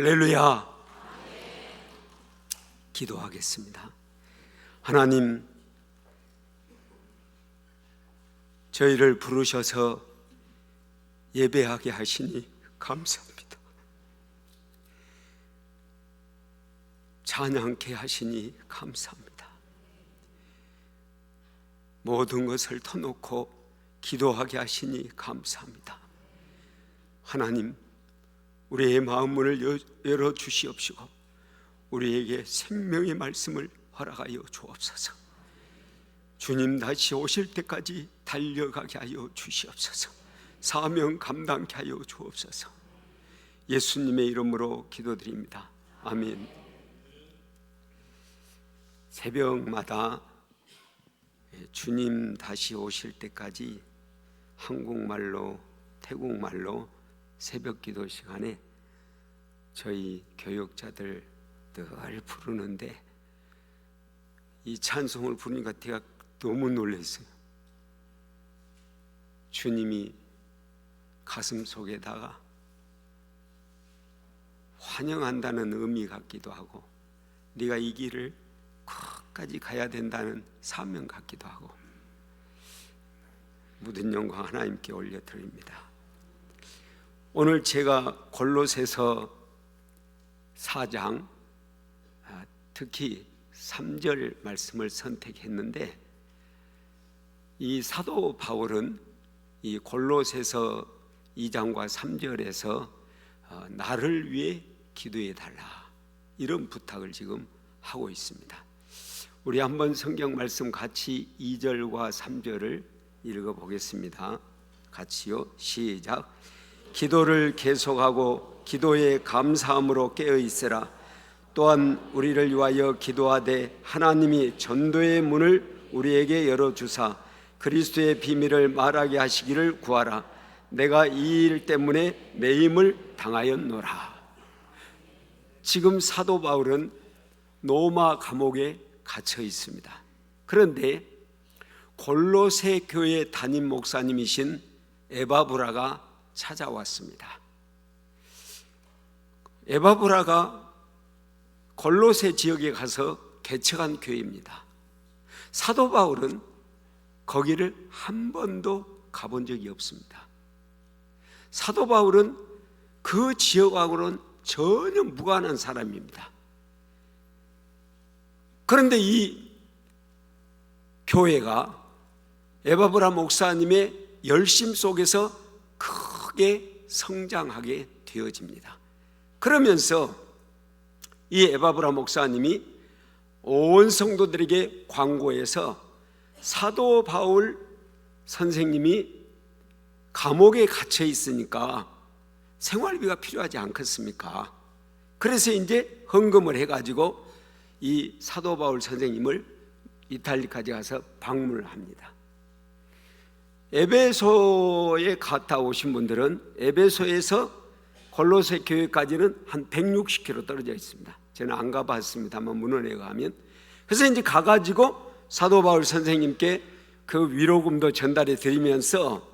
할렐루야. 기도하겠습니다. 하나님, 저희를 부르셔서 예배하게 하시니 감사합니다. 찬양케 하시니 감사합니다. 모든 것을 터놓고 기도하게 하시니 감사합니다. 하나님, 우리의 마음문을 열어주시옵시고 우리에게 생명의 말씀을 허락하여 주옵소서. 주님 다시 오실 때까지 달려가게 하여 주시옵소서. 사명 감당케 하여 주옵소서. 예수님의 이름으로 기도드립니다. 아멘. 새벽마다 주님 다시 오실 때까지 한국말로 태국말로 새벽 기도 시간에 저희 교육자들 늘 부르는데 이 찬송을 부르니까 제가 너무 놀랐어요. 주님이 가슴 속에다가 환영한다는 의미 같기도 하고 네가 이 길을 끝까지 가야 된다는 사명 같기도 하고 모든 영광 하나님께 올려드립니다. 오늘 제가 골로새서 4장 특히 3절 말씀을 선택했는데 이 사도 바울은 이 골로새서 2장과 3절에서 나를 위해 기도해 달라 이런 부탁을 지금 하고 있습니다. 우리 한번 성경 말씀 같이 2절과 3절을 읽어보겠습니다. 같이요. 시작. 기도를 계속하고 기도에 감사함으로 깨어있으라. 또한 우리를 위하여 기도하되 하나님이 전도의 문을 우리에게 열어주사 그리스도의 비밀을 말하게 하시기를 구하라. 내가 이 일 때문에 매임을 당하였노라. 지금 사도 바울은 로마 감옥에 갇혀 있습니다. 그런데 골로새 교회 담임 목사님이신 에바브라가 찾아왔습니다. 에바브라가 골로새 지역에 가서 개척한 교회입니다. 사도 바울은 거기를 한 번도 가본 적이 없습니다. 사도 바울은 그 지역하고는 전혀 무관한 사람입니다. 그런데 이 교회가 에바브라 목사님의 열심 속에서 크게 성장하게 되어집니다. 그러면서 이 에바브라 목사님이 온 성도들에게 광고해서 사도 바울 선생님이 감옥에 갇혀 있으니까 생활비가 필요하지 않겠습니까? 그래서 이제 헌금을 해가지고 이 사도 바울 선생님을 이탈리까지 가서 방문을 합니다. 에베소에 갔다 오신 분들은 에베소에서 골로새 교회까지는 한 160km 떨어져 있습니다. 저는 안 가봤습니다만 문헌에 가면. 그래서 이제 가가지고 사도 바울 선생님께 그 위로금도 전달해 드리면서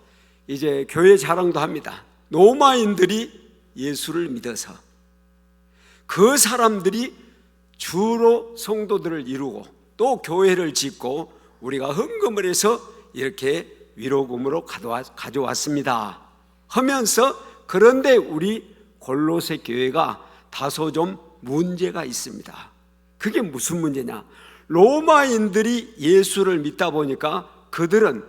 이제 교회 자랑도 합니다. 로마인들이 예수를 믿어서 그 사람들이 주로 성도들을 이루고 또 교회를 짓고 우리가 헌금을 해서 이렇게 위로금으로 가져왔습니다 하면서, 그런데 우리 골로새 교회가 다소 좀 문제가 있습니다. 그게 무슨 문제냐? 로마인들이 예수를 믿다 보니까 그들은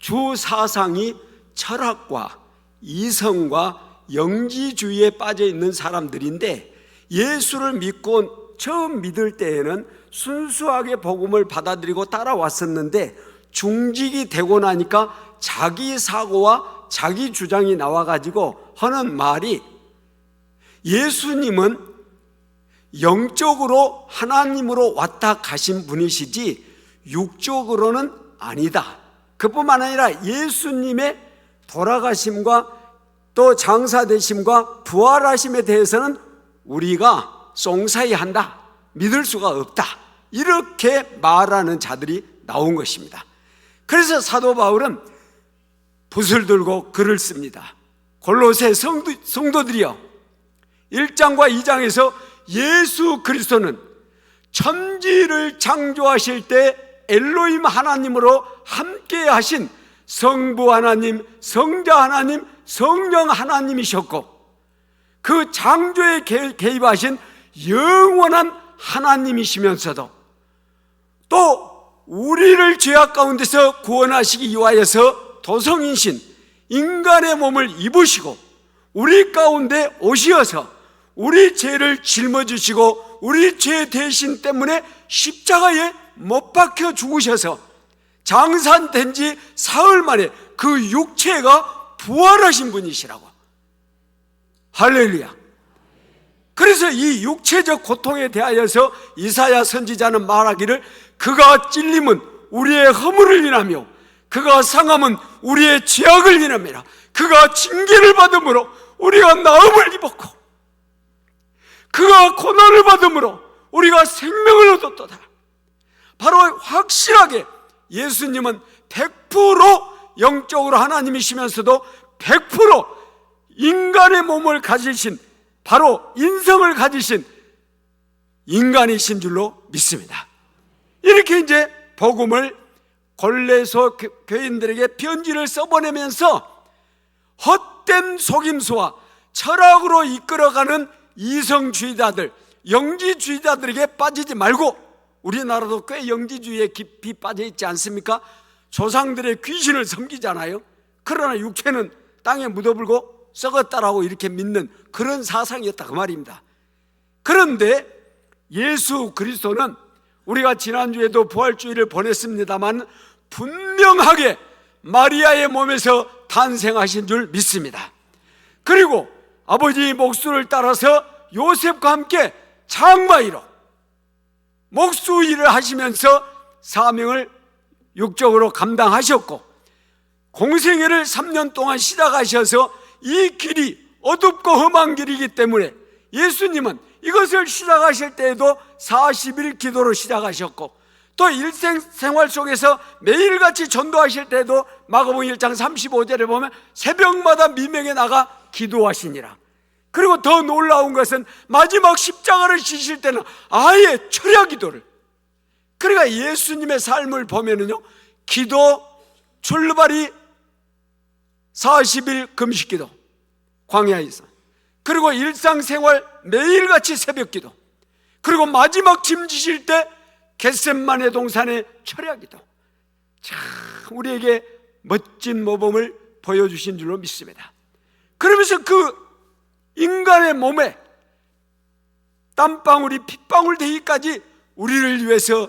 주 사상이 철학과 이성과 영지주의에 빠져 있는 사람들인데 예수를 믿고 처음 믿을 때에는 순수하게 복음을 받아들이고 따라왔었는데 중직이 되고 나니까 자기 사고와 자기 주장이 나와가지고 하는 말이 예수님은 영적으로 하나님으로 왔다 가신 분이시지 육적으로는 아니다. 그뿐만 아니라 예수님의 돌아가심과 또 장사되심과 부활하심에 대해서는 우리가 쏭사이 한다, 믿을 수가 없다, 이렇게 말하는 자들이 나온 것입니다. 그래서 사도 바울은 붓을 들고 글을 씁니다. 골로새 성도들이여, 1장과 2장에서 예수 그리스도는 천지를 창조하실 때 엘로힘 하나님으로 함께 하신 성부 하나님, 성자 하나님, 성령 하나님이셨고, 그 창조에 개입하신 영원한 하나님이시면서도 또 우리를 죄악 가운데서 구원하시기 위하여서 도성인신 인간의 몸을 입으시고 우리 가운데 오시어서 우리 죄를 짊어지시고 우리 죄 대신 때문에 십자가에 못 박혀 죽으셔서 장사된 지 사흘 만에 그 육체가 부활하신 분이시라고. 할렐루야. 그래서 이 육체적 고통에 대하여서 이사야 선지자는 말하기를 그가 찔림은 우리의 허물을 인하며 그가 상함은 우리의 죄악을 인함이라. 그가 징계를 받음으로 우리가 나음을 입었고 그가 고난을 받음으로 우리가 생명을 얻었도다. 바로 확실하게 예수님은 100% 영적으로 하나님이시면서도 100% 인간의 몸을 가지신, 바로 인성을 가지신 인간이신 줄로 믿습니다. 이렇게 이제 복음을 골레소 교인들에게 편지를 써보내면서 헛된 속임수와 철학으로 이끌어가는 이성주의자들, 영지주의자들에게 빠지지 말고, 우리나라도 꽤 영지주의에 깊이 빠져 있지 않습니까? 조상들의 귀신을 섬기잖아요. 그러나 육체는 땅에 묻어불고 썩었다라고 이렇게 믿는 그런 사상이었다, 그 말입니다. 그런데 예수 그리스도는 우리가 지난주에도 부활주의를 보냈습니다만 분명하게 마리아의 몸에서 탄생하신 줄 믿습니다. 그리고 아버지 목수를 따라서 요셉과 함께 장마이로 목수 일을 하시면서 사명을 육적으로 감당하셨고, 공생애를 3년 동안 시작하셔서 이 길이 어둡고 험한 길이기 때문에 예수님은 이것을 시작하실 때에도 40일 기도로 시작하셨고, 또 일생생활 속에서 매일같이 전도하실 때도 마가복음 1장 35절에 보면 새벽마다 미명에 나가 기도하시니라. 그리고 더 놀라운 것은 마지막 십자가를 지실 때는 아예 철야 기도를, 그러니까 예수님의 삶을 보면은요, 기도 출발이 40일 금식기도 광야에서, 그리고 일상생활 매일같이 새벽기도, 그리고 마지막 짐 지실 때 겟셋마네 동산의 철야기도. 참 우리에게 멋진 모범을 보여주신 줄로 믿습니다. 그러면서 그 인간의 몸에 땀방울이 핏방울 되기까지 우리를 위해서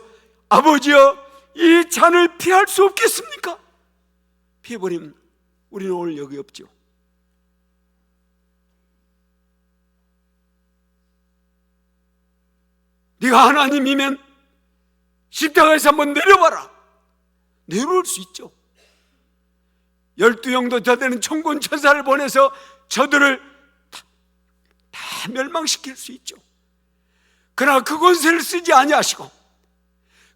아버지여 이 잔을 피할 수 없겠습니까? 피해버리면 우리는 오늘 여기 없죠. 네가 하나님이면 십자가에서 한번 내려봐라. 내려올 수 있죠. 12영도 더 되는 천군 천사를 보내서 저들을 다 멸망시킬 수 있죠. 그러나 그 권세를 쓰지 아니하시고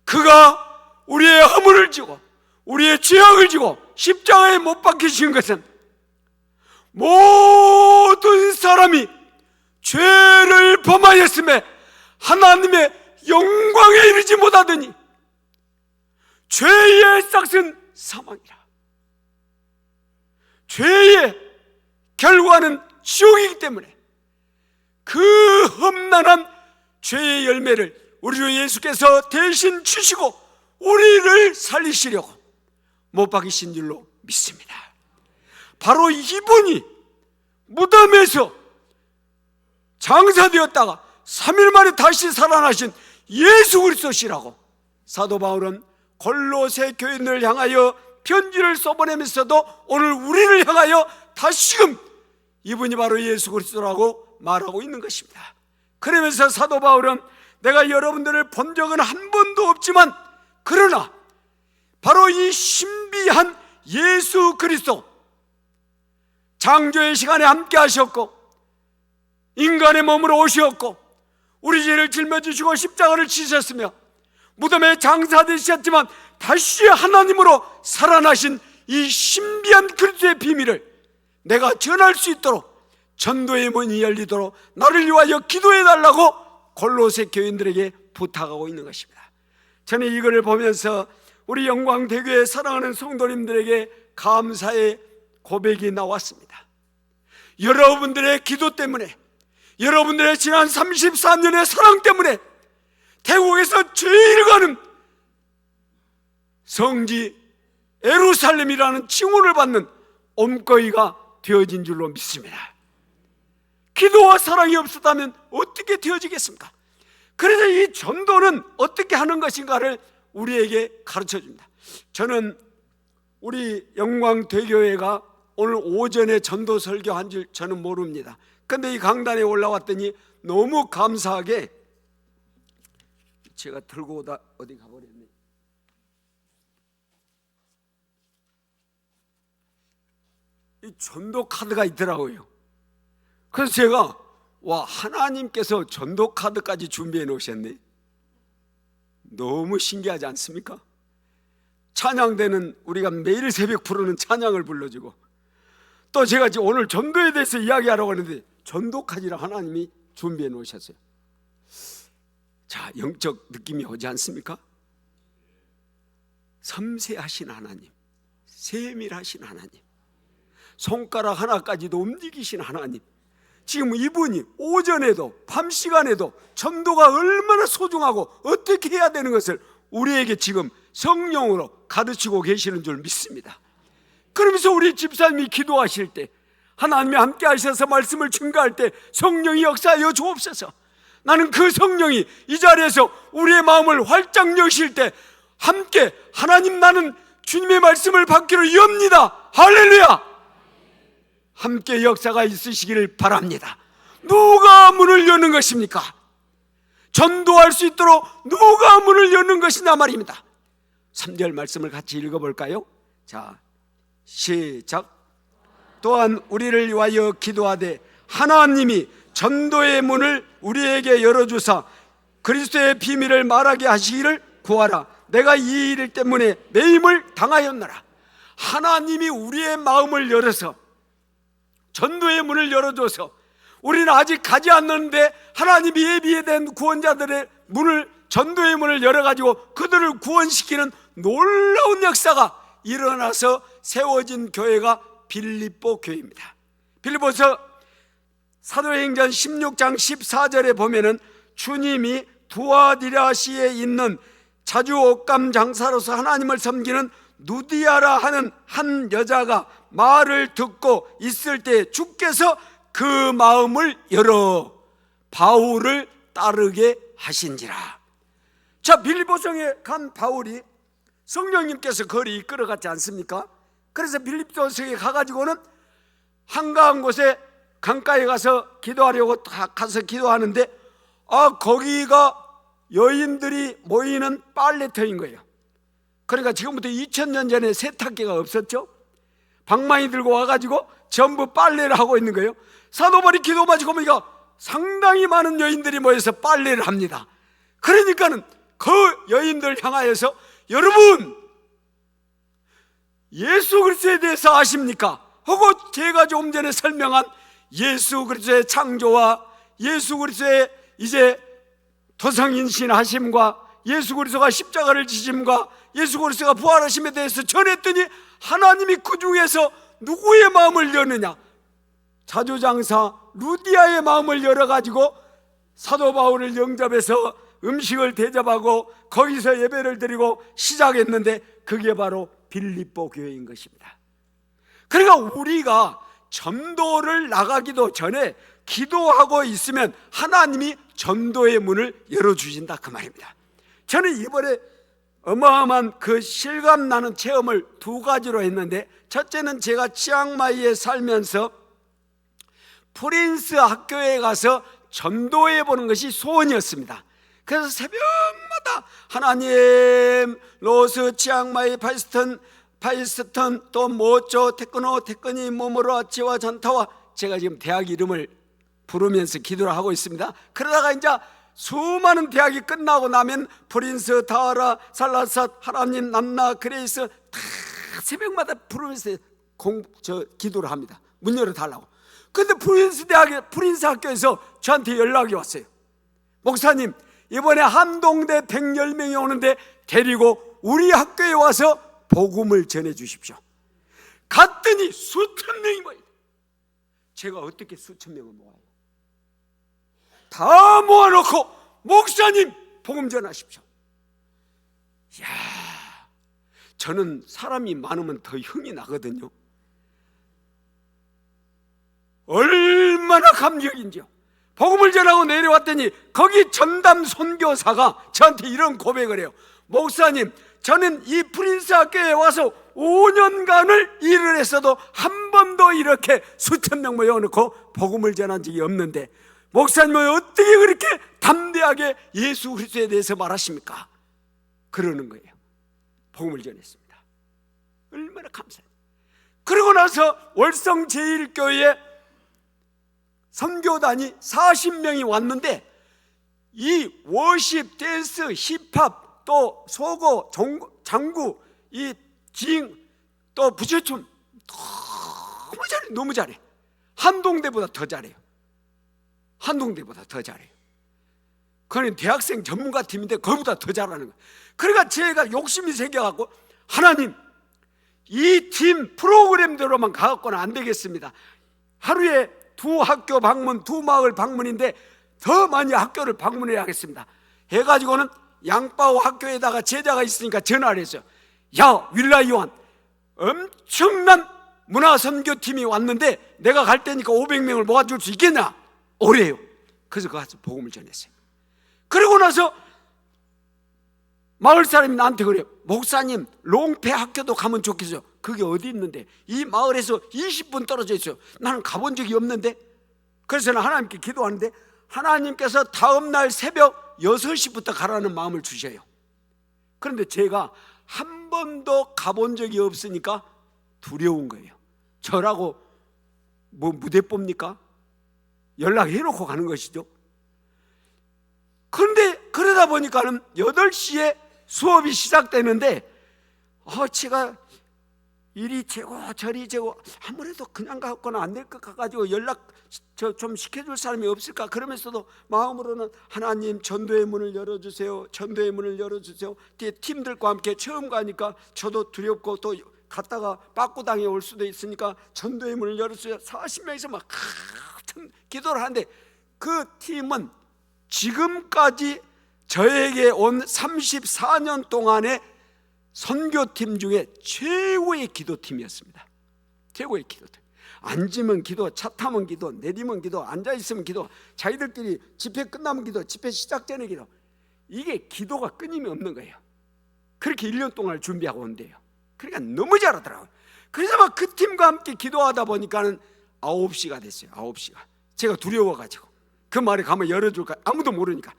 그가 우리의 허물을 지고 우리의 죄악을 지고 십자가에 못 박히신 것은 모든 사람이 죄를 범하였음에 하나님의 영광에 이르지 못하더니 죄의 싹은 사망이라. 죄의 결과는 지옥이기 때문에 그 험난한 죄의 열매를 우리 예수께서 대신 주시고 우리를 살리시려고 못 박이신 줄로 믿습니다. 바로 이분이 무덤에서 장사되었다가 3일 만에 다시 살아나신 예수 그리스도시라고 사도 바울은 골로새 교인들을 향하여 편지를 써보내면서도 오늘 우리를 향하여 다시금 이분이 바로 예수 그리스도라고 말하고 있는 것입니다. 그러면서 사도 바울은 내가 여러분들을 본 적은 한 번도 없지만 그러나 바로 이 신비한 예수 그리스도, 창조의 시간에 함께 하셨고 인간의 몸으로 오셨고 우리 죄를 짊어지시고 십자가를 지셨으며 무덤에 장사되셨지만 다시 하나님으로 살아나신 이 신비한 그리스도의 비밀을 내가 전할 수 있도록 전도의 문이 열리도록 나를 위하여 기도해달라고 골로새 교인들에게 부탁하고 있는 것입니다. 저는 이거를 보면서 우리 영광대교회 사랑하는 성도님들에게 감사의 고백이 나왔습니다. 여러분들의 기도 때문에, 여러분들의 지난 34년의 사랑 때문에 태국에서 제일 가는 성지 예루살렘이라는 칭호를 받는 옴거이가 되어진 줄로 믿습니다. 기도와 사랑이 없었다면 어떻게 되어지겠습니까? 그래서 이 전도는 어떻게 하는 것인가를 우리에게 가르쳐 줍니다. 저는 우리 영광대교회가 오늘 오전에 전도 설교한 줄 저는 모릅니다. 근데 이 강단에 올라왔더니 너무 감사하게, 제가 들고 오다 어디 가버렸네. 이 전도 카드가 있더라고요. 그래서 제가 와, 하나님께서 전도 카드까지 준비해 놓으셨네. 너무 신기하지 않습니까? 찬양대는 우리가 매일 새벽 부르는 찬양을 불러주고, 또 제가 지금 오늘 전도에 대해서 이야기하려고 하는데 전도 카드를 하나님이 준비해 놓으셨어요. 자, 영적 느낌이 오지 않습니까? 섬세하신 하나님, 세밀하신 하나님, 손가락 하나까지도 움직이신 하나님, 지금 이분이 오전에도 밤 시간에도 전도가 얼마나 소중하고 어떻게 해야 되는 것을 우리에게 지금 성령으로 가르치고 계시는 줄 믿습니다. 그러면서 우리 집사님이 기도하실 때, 하나님이 함께 하셔서 말씀을 증거할 때 성령이 역사하여 주옵소서. 나는 그 성령이 이 자리에서 우리의 마음을 활짝 여실 때 함께 하나님, 나는 주님의 말씀을 받기로 엽니다. 할렐루야! 함께 역사가 있으시기를 바랍니다. 누가 문을 여는 것입니까? 전도할 수 있도록 누가 문을 여는 것이냐 말입니다. 3절 말씀을 같이 읽어볼까요? 자, 시작. 또한 우리를 위하여 기도하되 하나님이 전도의 문을 우리에게 열어주사 그리스도의 비밀을 말하게 하시기를 구하라. 내가 이 일 때문에 매임을 당하였노라. 하나님이 우리의 마음을 열어서, 전도의 문을 열어줘서, 우리는 아직 가지 않는데 하나님이 예비된 구원자들의 문을, 전도의 문을 열어가지고 그들을 구원시키는 놀라운 역사가 일어나서 세워진 교회가 빌립보 교회입니다. 빌립보서 사도행전 16장 14절에 보면은 주님이 두아디라시에 있는 자주 옷감 장사로서 하나님을 섬기는 누디아라 하는 한 여자가 말을 듣고 있을 때 주께서 그 마음을 열어 바울을 따르게 하신지라. 자, 빌립보성에 간 바울이 성령님께서 거리 이끌어갔지 않습니까? 그래서 빌립보성에 가가지고는 한가한 곳에 강가에 가서 기도하려고 가서 기도하는데, 거기가 여인들이 모이는 빨래터인 거예요. 그러니까 지금부터 2000년 전에 세탁기가 없었죠. 방망이 들고 와가지고 전부 빨래를 하고 있는 거예요. 사도 바울이 기도 마치고 보니까 상당히 많은 여인들이 모여서 빨래를 합니다. 그러니까는 그 여인들 향하여서, 여러분 예수 그리스도에 대해서 아십니까? 하고 제가 조금 전에 설명한 예수 그리스도의 창조와 예수 그리스도의 이제 도성인신 하심과 예수 그리스도가 십자가를 지심과 예수 그리스도가 부활하심에 대해서 전했더니 하나님이 그 중에서 누구의 마음을 여느냐? 자주장사 루디아의 마음을 열어가지고 사도 바울을 영접해서 음식을 대접하고 거기서 예배를 드리고 시작했는데, 그게 바로 빌립보 교회인 것입니다. 그러니까 우리가 전도를 나가기도 전에 기도하고 있으면 하나님이 전도의 문을 열어주신다, 그 말입니다. 저는 이번에 어마어마한 그 실감나는 체험을 두 가지로 했는데, 첫째는 제가 치앙마이에 살면서 프린스 학교에 가서 전도해 보는 것이 소원이었습니다. 그래서 새벽마다 하나님, 로스, 치앙마이, 파이스턴, 또 모쪼, 테크노, 테크니, 모모로, 아치와 잔타와, 제가 지금 대학 이름을 부르면서 기도를 하고 있습니다. 그러다가 이제 수많은 대학이 끝나고 나면 프린스, 다하라, 살라삿, 하나님, 난나, 그레이스 다 새벽마다 부르면서 기도를 합니다. 문 열어달라고. 근데 프린스 학교에서 저한테 연락이 왔어요. 목사님, 이번에 한동대 110명이 오는데 데리고 우리 학교에 와서 복음을 전해 주십시오. 갔더니 수천 명이 모여요. 제가 어떻게 수천 명을 모아요? 다 모아놓고 목사님 복음 전하십시오. 이야, 저는 사람이 많으면 더 흥이 나거든요. 얼마나 감격인지요. 복음을 전하고 내려왔더니 거기 전담 선교사가 저한테 이런 고백을 해요. 목사님, 저는 이 프린스 학교에 와서 5년간을 일을 했어도 한 번도 이렇게 수천 명 모여놓고 복음을 전한 적이 없는데 목사님은 어떻게 그렇게 담대하게 예수 그리스도에 대해서 말하십니까? 그러는 거예요. 복음을 전했습니다. 얼마나 감사해요. 그러고 나서 월성 제1교회에 선교단이 40명이 왔는데 이 워십, 댄스, 힙합, 또 소고, 장구, 이 징, 또 부처춤 너무 잘해, 너무 잘해. 한동대보다 더 잘해요. 한동대보다 더 잘해요. 그건 대학생 전문가 팀인데 그보다 더 잘하는 거예요. 그러니까 제가 욕심이 생겨갖고 하나님, 이 팀 프로그램대로만 가갖고는 안 되겠습니다. 하루에 2학교 방문, 2마을 방문인데 더 많이 학교를 방문해야겠습니다. 해가지고는 양파오 학교에다가 제자가 있으니까 전화를 했어요. 야, 윌라이완, 엄청난 문화선교팀이 왔는데 내가 갈 테니까 500명을 모아줄 수 있겠냐? 오래요. 그래서 가서 복음을 전했어요. 그러고 나서 마을 사람이 나한테 그래요. 목사님, 롱패 학교도 가면 좋겠어요. 그게 어디 있는데? 이 마을에서 20분 떨어져 있어요. 나는 가본 적이 없는데. 그래서 는 하나님께 기도하는데 하나님께서 다음날 새벽 6시부터 가라는 마음을 주셔요. 그런데 제가 한 번도 가본 적이 없으니까 두려운 거예요. 저라고 뭐 무대 뽑니까? 연락해놓고 가는 것이죠. 그런데 그러다 보니까는 8시에 수업이 시작되는데 제가 이리 재고 저리 재고 아무래도 그냥 가거나 안 될 것 같아가지고 연락 좀 시켜줄 사람이 없을까 그러면서도 마음으로는 하나님 전도의 문을 열어주세요, 전도의 문을 열어주세요. 뒤에 팀들과 함께 처음 가니까 저도 두렵고 또 갔다가 빠꾸당해 올 수도 있으니까 전도의 문을 열어주세요. 40명에서 막 기도를 하는데 그 팀은 지금까지 저에게 온 34년 동안의 선교팀 중에 최고의 기도팀이었습니다. 최고의 기도팀. 앉으면 기도, 차 타면 기도, 내리면 기도, 앉아있으면 기도, 자기들끼리 집회 끝나면 기도, 집회 시작 전에 기도. 이게 기도가 끊임이 없는 거예요. 그렇게 1년 동안 준비하고 온대요. 그러니까 너무 잘하더라고요. 그래서 막 그 팀과 함께 기도하다 보니까는 9시가 됐어요. 9시가. 제가 두려워가지고 그 말에 가면 열어줄까 아무도 모르니까.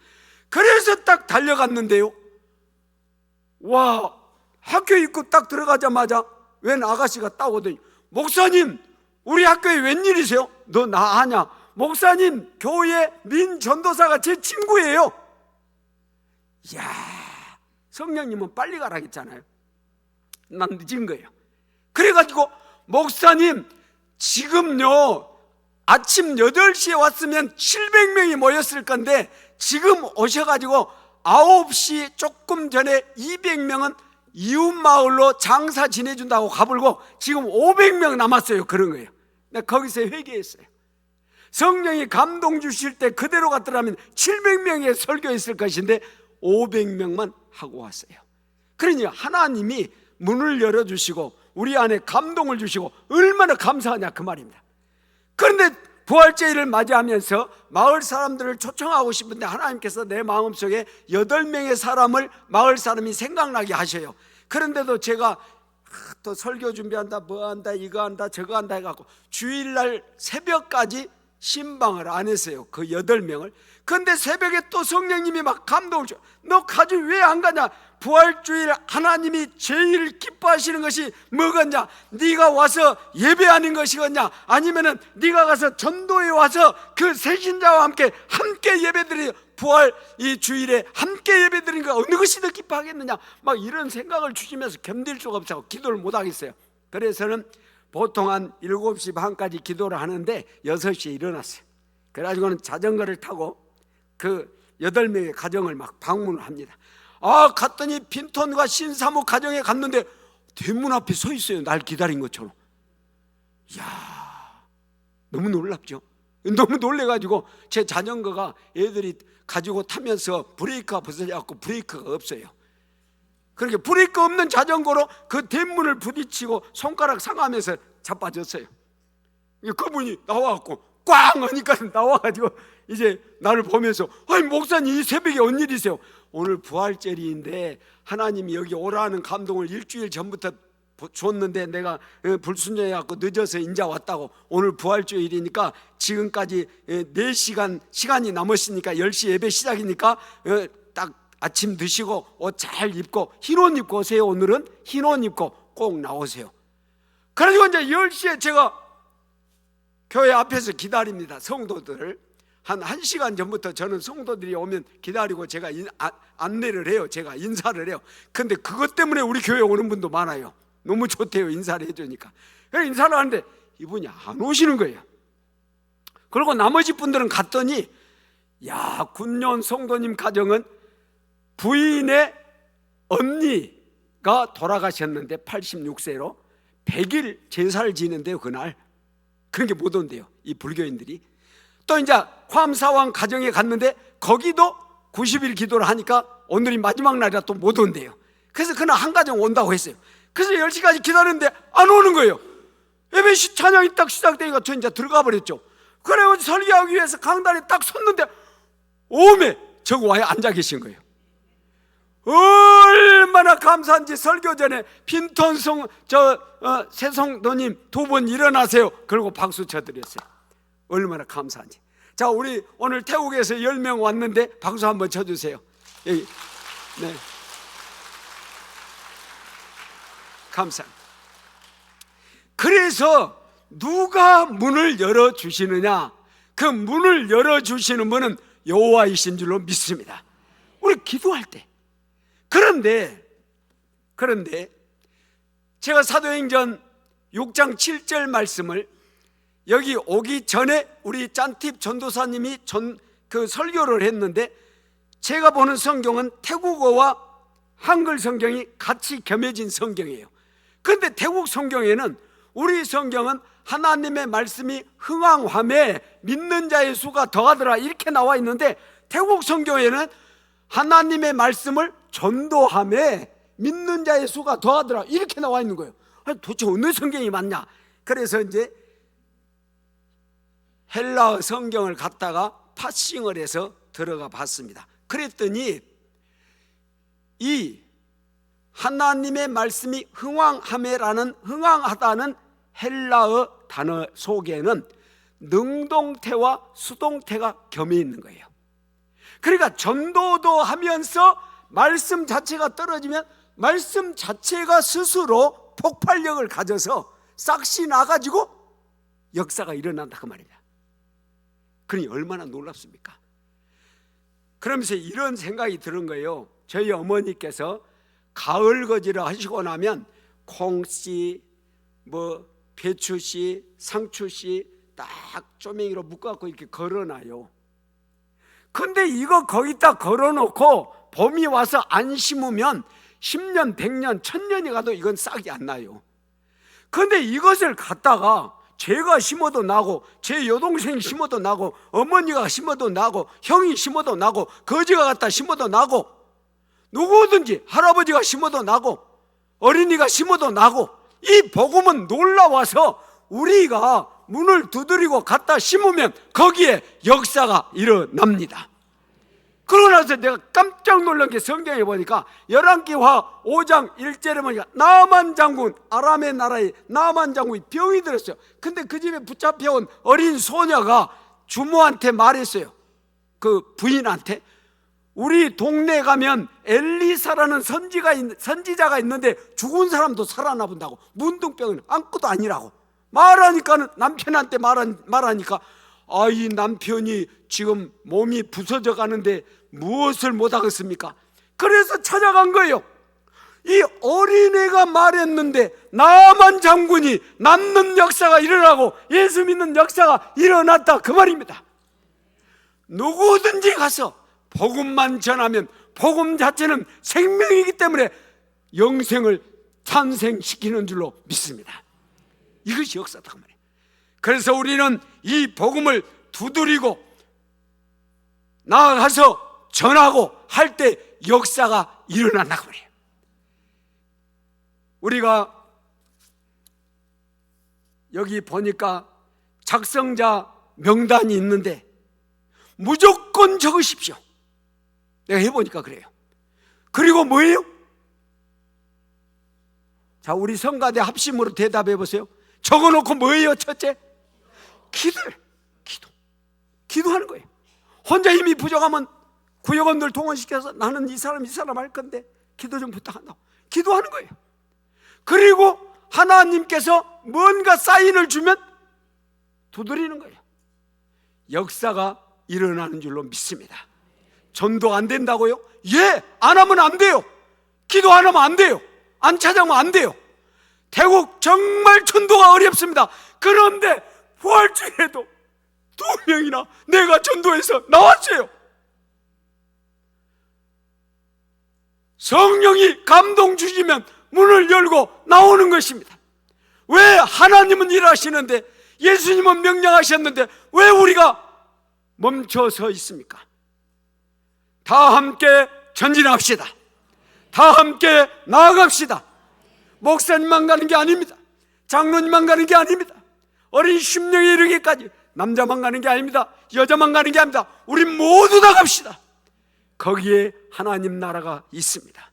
그래서 딱 달려갔는데요, 와, 학교 입구 딱 들어가자마자 웬 아가씨가 딱 오더니 목사님, 우리 학교에 웬일이세요? 너 나 아냐? 목사님, 교회 민 전도사가 제 친구예요. 이야, 성령님은 빨리 가라 했잖아요. 난 늦은 거예요. 그래가지고 목사님, 지금요 아침 8시에 왔으면 700명이 모였을 건데 지금 오셔가지고 9시 조금 전에 200명은 이웃마을로 장사 지내준다고 가불고 지금 500명 남았어요. 그런 거예요. 내가 거기서 회개했어요. 성령이 감동 주실 때 그대로 갔더라면 700명의 설교했을 것인데 500명만 하고 왔어요. 그러니 하나님이 문을 열어주시고 우리 안에 감동을 주시고 얼마나 감사하냐 그 말입니다. 그런데 부활제일을 맞이하면서 마을 사람들을 초청하고 싶은데 하나님께서 내 마음속에 8명의 사람을 마을 사람이 생각나게 하셔요. 그런데도 제가 또 설교 준비한다, 뭐 한다, 이거 한다, 저거 한다 해갖고 주일날 새벽까지 신방을 안 했어요. 그 8명을. 그런데 새벽에 또 성령님이 막 감동을 줘. 너 가지고 왜 안 가냐? 부활주일 하나님이 제일 기뻐하시는 것이 뭐겠냐? 네가 와서 예배하는 것이겠냐? 아니면은 네가 가서 전도에 와서 그 새신자와 함께 예배드리 부활 이 주일에 함께 예배드리는 거 어느 것이 더 기뻐하겠느냐? 막 이런 생각을 주시면서 견딜 수가 없어서 기도를 못 하겠어요. 그래서는 보통 한 7시 반까지 기도를 하는데 6시에 일어났어요. 그래가지고는 자전거를 타고 그 8명의 가정을 막 방문을 합니다. 갔더니 빈톤과 신사무 가정에 갔는데 대문 앞에 서 있어요. 날 기다린 것처럼. 이야, 너무 놀랍죠. 너무 놀래가지고 제 자전거가 애들이 가지고 타면서 브레이크가 벗어져갖고 브레이크가 없어요. 그렇게 브레이크 없는 자전거로 그 대문을 부딪히고 손가락 상하면서 자빠졌어요. 그분이 나와갖고 꽝 하니까 나와가지고 이제 나를 보면서, 아니 목사님 이 새벽에 뭔 일이세요? 오늘 부활절인데 하나님이 여기 오라는 감동을 일주일 전부터 줬는데 내가 불순종해갖고 늦어서 인자 왔다고. 오늘 부활주일이니까 지금까지 4시간 시간이 남았으니까 10시 예배 시작이니까 딱 아침 드시고 옷 잘 입고 흰 옷 입고 오세요. 오늘은 흰 옷 입고 꼭 나오세요. 그래가지고 이제 10시에 제가 교회 앞에서 기다립니다. 성도들을 한 1시간 전부터 저는 성도들이 오면 기다리고 제가 안내를 해요. 제가 인사를 해요. 근데 그것 때문에 우리 교회 오는 분도 많아요. 너무 좋대요. 인사를 해주니까. 그래서 인사를 하는데 이분이 안 오시는 거예요. 그리고 나머지 분들은 갔더니, 야, 군년 성도님 가정은 부인의 언니가 돌아가셨는데 86세로 100일 제사를 지는데요. 그날 그런 게 못 온대요. 이 불교인들이. 또 이제 화암사왕 가정에 갔는데 거기도 90일 기도를 하니까 오늘이 마지막 날이라 또 못 온대요. 그래서 그날 한 가정 온다고 했어요. 그래서 10시까지 기다렸는데 안 오는 거예요. 예배 찬양이 딱 시작되니까 저 이제 들어가 버렸죠. 그래서 설교하기 위해서 강단에 딱 섰는데 오메 저거 와야 앉아 계신 거예요. 얼마나 감사한지. 설교 전에 빈톤성 새성도님 2분 일어나세요. 그리고 박수 쳐드렸어요. 얼마나 감사한지. 자, 우리 오늘 태국에서 10명 왔는데 박수 한번 쳐주세요. 여기. 네. 감사합니다. 그래서 누가 문을 열어주시느냐? 그 문을 열어주시는 분은 여호와이신 줄로 믿습니다. 우리 기도할 때. 그런데 제가 사도행전 6장 7절 말씀을 여기 오기 전에 우리 짠팁 전도사님이 그 설교를 했는데, 제가 보는 성경은 태국어와 한글 성경이 같이 겸해진 성경이에요. 그런데 태국 성경에는, 우리 성경은 하나님의 말씀이 흥왕하매 믿는 자의 수가 더하더라 이렇게 나와 있는데, 태국 성경에는 하나님의 말씀을 전도하매 믿는 자의 수가 더하더라 이렇게 나와 있는 거예요. 아니, 도대체 어느 성경이 맞냐? 그래서 이제 헬라어 성경을 갖다가 파싱을 해서 들어가 봤습니다. 그랬더니 이 하나님의 말씀이 흥왕하매라는, 흥왕하다는 헬라어 단어 속에는 능동태와 수동태가 겸해 있는 거예요. 그러니까 전도도 하면서 말씀 자체가 떨어지면 말씀 자체가 스스로 폭발력을 가져서 싹시 나가지고 역사가 일어난다 그 말입니다. 그러니 얼마나 놀랍습니까? 그러면서 이런 생각이 드는 거예요. 저희 어머니께서 가을거지를 하시고 나면 콩씨, 배추씨, 상추씨 딱 쪼맹이로 묶어갖고 이렇게 걸어놔요. 근데 이거 거기다 걸어놓고 봄이 와서 안 심으면 10년, 100년, 1000년이 가도 이건 싹이 안 나요. 근데 이것을 갖다가 제가 심어도 나고, 제 여동생이 심어도 나고, 어머니가 심어도 나고, 형이 심어도 나고, 거지가 갖다 심어도 나고, 누구든지 할아버지가 심어도 나고, 어린이가 심어도 나고, 이 복음은 놀라워서 우리가 문을 두드리고 갖다 심으면 거기에 역사가 일어납니다. 그러고 나서 내가 깜짝 놀란 게, 성경에 보니까 열왕기하 5장 1절에 보니까 나만 장군, 아람의 나라의 나만 장군이 병이 들었어요. 근데 그 집에 붙잡혀온 어린 소녀가 주모한테 말했어요. 그 부인한테, 우리 동네 가면 엘리사라는 선지자가 있는데 죽은 사람도 살아나 본다고. 문둥병은 아무것도 아니라고 말하니까는, 남편한테 말하니까, 이 남편이 지금 몸이 부서져 가는데 무엇을 못하겠습니까? 그래서 찾아간 거예요. 이 어린애가 말했는데 나만 장군이 남는 역사가 일어나고 예수 믿는 역사가 일어났다, 그 말입니다. 누구든지 가서 복음만 전하면 복음 자체는 생명이기 때문에 영생을 탄생시키는 줄로 믿습니다. 이것이 역사다 그 말이에요. 그래서 우리는 이 복음을 두드리고 나아가서 전하고 할 때 역사가 일어난다 그 말이에요. 우리가 여기 보니까 작성자 명단이 있는데 무조건 적으십시오. 내가 해보니까 그래요. 그리고 뭐예요? 자, 우리 성가대 합심으로 대답해 보세요. 적어놓고 뭐예요? 첫째, 기도하는 거예요. 혼자 힘이 부족하면 구역원들 동원시켜서 나는 이 사람 할 건데 기도 좀 부탁한다고 기도하는 거예요. 그리고 하나님께서 뭔가 사인을 주면 두드리는 거예요. 역사가 일어나는 줄로 믿습니다. 전도 안 된다고요? 예, 안 하면 안 돼요. 기도 안 하면 안 돼요. 안 찾아오면 안 돼요. 태국 정말 전도가 어렵습니다. 그런데 부활주일에도 2명이나 내가 전도해서 나왔어요. 성령이 감동 주시면 문을 열고 나오는 것입니다. 왜 하나님은 일하시는데, 예수님은 명령하셨는데 왜 우리가 멈춰서 있습니까? 다 함께 전진합시다. 다 함께 나아갑시다. 목사님만 가는 게 아닙니다. 장로님만 가는 게 아닙니다. 어린 10명에 이르기까지 남자만 가는 게 아닙니다. 여자만 가는 게 아닙니다. 우리 모두 다 갑시다. 거기에 하나님 나라가 있습니다.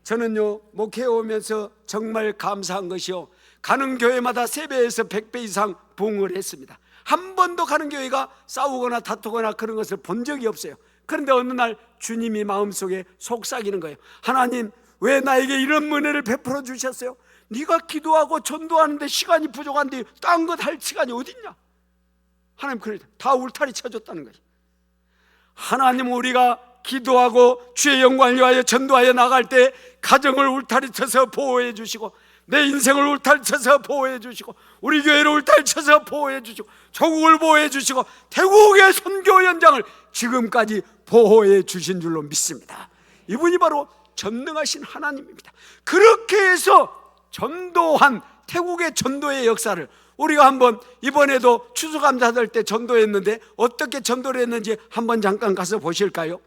저는요, 목회해 오면서 정말 감사한 것이요, 가는 교회마다 3배에서 100배 이상 부흥을 했습니다. 한 번도 가는 교회가 싸우거나 다투거나 그런 것을 본 적이 없어요. 그런데 어느 날 주님이 마음속에 속삭이는 거예요. 하나님, 왜 나에게 이런 은혜를 베풀어 주셨어요? 네가 기도하고 전도하는데 시간이 부족한데 딴 것 할 시간이 어딨냐? 하나님 그래 다 울타리 쳐줬다는 거예요. 하나님, 우리가 기도하고 주의 영광을 위하여 전도하여 나갈 때 가정을 울타리 쳐서 보호해 주시고, 내 인생을 울타리 쳐서 보호해 주시고, 우리 교회를 울타리 쳐서 보호해 주시고, 조국을 보호해 주시고, 태국의 선교 현장을 지금까지 보호해 주신 줄로 믿습니다. 이분이 바로 전능하신 하나님입니다. 그렇게 해서 전도한 태국의 전도의 역사를 우리가 한번 이번에도 추수감사절 때 전도했는데 어떻게 전도를 했는지 한번 잠깐 가서 보실까요?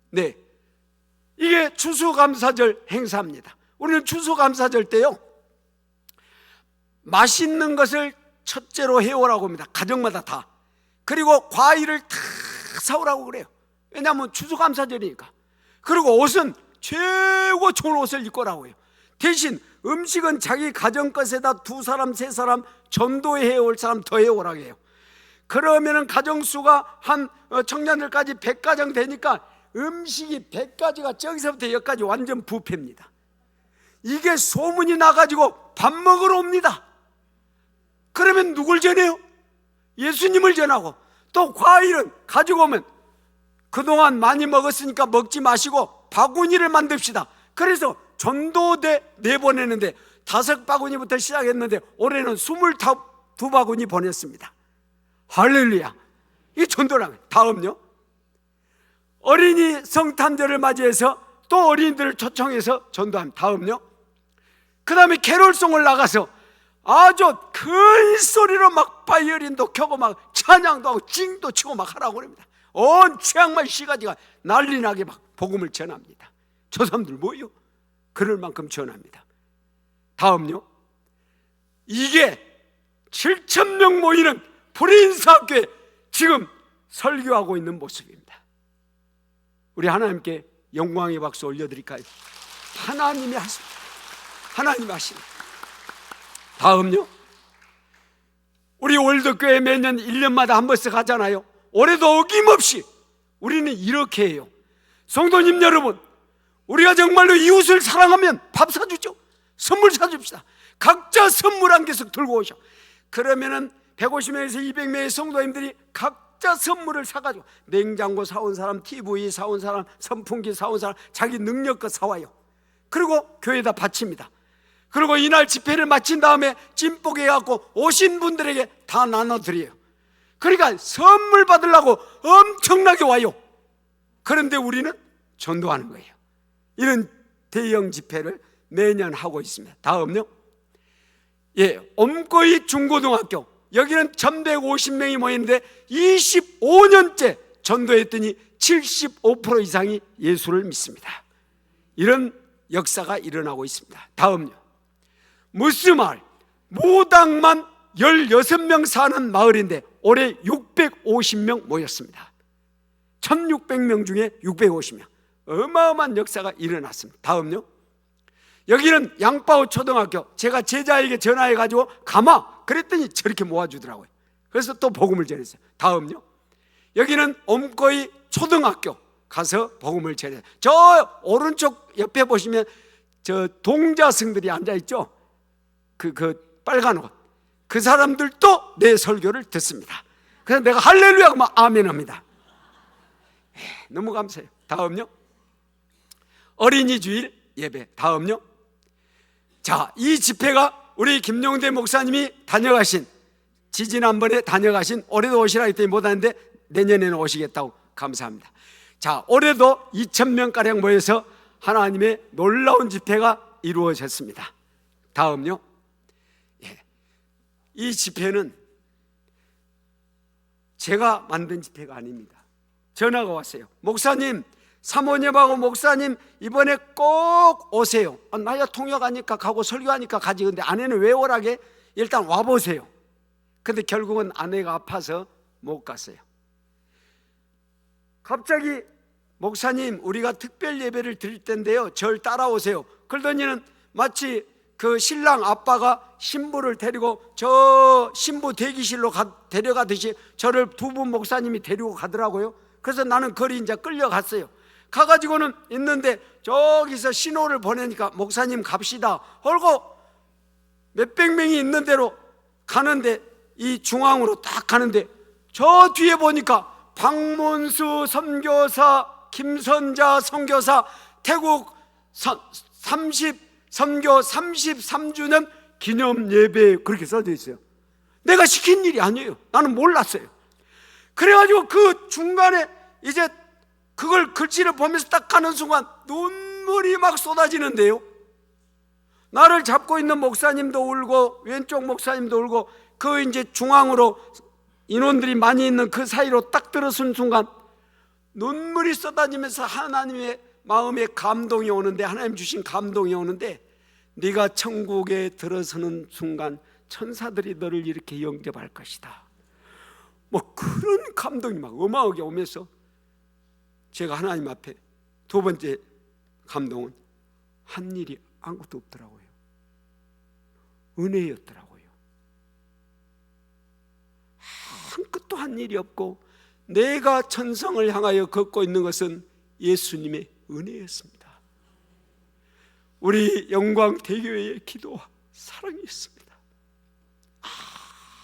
네, 이게 추수감사절 행사입니다. 우리는 추수감사절 때요, 맛있는 것을 첫째로 해오라고 합니다. 가정마다 다. 그리고 과일을 다 사오라고 그래요. 왜냐하면 추수감사절이니까. 그리고 옷은 최고 좋은 옷을 입고 오라고 해요. 대신 음식은 자기 가정 것에다 2사람 3사람 전도해 올 사람 더 해오라고 해요. 그러면은 가정수가 한 청년들까지 100가정 되니까 음식이 100가지가 저기서부터 여기까지 완전 부패입니다. 이게 소문이 나가지고 밥 먹으러 옵니다. 그러면 누굴 전해요? 예수님을 전하고, 또 과일은 가지고 오면 그동안 많이 먹었으니까 먹지 마시고 바구니를 만듭시다. 그래서 전도대 내보내는데 5바구니부터 시작했는데 올해는 22바구니 보냈습니다. 할렐루야. 이 전도라면. 다음요, 어린이 성탄절을 맞이해서 또 어린이들을 초청해서 전도합니다. 다음요, 그 다음에 캐롤송을 나가서 아주 큰 소리로 막 바이올린도 켜고 막 찬양도 하고 징도 치고 막 하라고 합니다. 온 최양말 시가지가 난리 나게 막 복음을 전합니다. 저 사람들 뭐예요? 그럴 만큼 전합니다. 다음요, 이게 7,000명 모이는 불인사학교에 지금 설교하고 있는 모습입니다. 우리 하나님께 영광의 박수 올려드릴까요? 하나님이 하십니다. 하나님이 하십니다. 다음요, 우리 월드교회 매년 1년마다 한 번씩 하잖아요. 올해도 어김없이 우리는 이렇게 해요. 성도님 여러분, 우리가 정말로 이웃을 사랑하면 밥 사주죠. 선물 사줍시다. 각자 선물 한 개씩 들고 오셔. 그러면은 150명에서 200명의 성도님들이 각자 선물을 사가지고, 냉장고 사온 사람, TV 사온 사람, 선풍기 사온 사람, 자기 능력껏 사와요. 그리고 교회에다 바칩니다. 그리고 이날 집회를 마친 다음에 찐뽀개 갖고 오신 분들에게 다 나눠드려요. 그러니까 선물 받으려고 엄청나게 와요. 그런데 우리는 전도하는 거예요. 이런 대형 집회를 매년 하고 있습니다. 다음요. 엄거이 중고등학교, 여기는 1150명이 모이는데 25년째 전도했더니 75% 이상이 예수를 믿습니다. 이런 역사가 일어나고 있습니다. 다음요. 무스마을, 모당만 16명 사는 마을인데 올해 650명 모였습니다. 1600명 중에 650명. 어마어마한 역사가 일어났습니다. 다음요. 여기는 양파오 초등학교, 제가 제자에게 전화해가지고 가마 그랬더니 저렇게 모아주더라고요. 그래서 또 복음을 전했어요. 다음요. 여기는 엄거이 초등학교 가서 복음을 전해요. 저 오른쪽 옆에 보시면 저 동자승들이 앉아있죠. 그 빨간 옷, 그 사람들도 내 설교를 듣습니다. 그래서 내가 할렐루야 하면 아멘 합니다. 너무 감사해요. 다음요. 어린이 주일 예배. 다음요. 자, 이 집회가 우리 김용대 목사님이 다녀가신, 지지난번에 다녀가신, 올해도 오시라 했더니 못 왔는데 내년에는 오시겠다고 감사합니다. 자, 올해도 2000명가량 모여서 하나님의 놀라운 집회가 이루어졌습니다. 다음요. 이 집회는 제가 만든 집회가 아닙니다. 전화가 왔어요. 목사님, 사모님하고 목사님 이번에 꼭 오세요. 나야 통역하니까 가고 설교하니까 가지. 근데 아내는 왜 오라게? 일단 와보세요. 근데 결국은 아내가 아파서 못 갔어요. 갑자기 목사님, 우리가 특별 예배를 드릴 텐데요, 절 따라오세요. 그러더니는 마치 그 신랑 아빠가 신부를 데리고 저 신부 대기실로 데려가듯이 저를 두 분 목사님이 데리고 가더라고요. 그래서 나는 거리 이제 끌려갔어요. 가가지고는 있는데 저기서 신호를 보내니까 목사님 갑시다 하고 몇백 명이 있는 대로 가는데, 이 중앙으로 딱 가는데 저 뒤에 보니까 박문수 선교사, 김선자 선교사 태국 선교 33주년 기념 예배 그렇게 써져 있어요. 내가 시킨 일이 아니에요. 나는 몰랐어요. 그래가지고 그 중간에 이제 그걸 글씨를 보면서 딱 가는 순간 눈물이 막 쏟아지는데요. 나를 잡고 있는 목사님도 울고 왼쪽 목사님도 울고, 그 이제 중앙으로 인원들이 많이 있는 그 사이로 딱 들어선 순간 눈물이 쏟아지면서 하나님의 마음에 감동이 오는데, 하나님 주신 감동이 오는데, 네가 천국에 들어서는 순간 천사들이 너를 이렇게 영접할 것이다. 뭐 그런 감동이 막 어마어마하게 오면서 제가 하나님 앞에 두 번째 감동은 한 일이 아무것도 없더라고요. 은혜였더라고요. 한 끝도 한 일이 없고 내가 천성을 향하여 걷고 있는 것은 예수님의 은혜였습니다. 우리 영광 대교회의 기도와 사랑이 있습니다.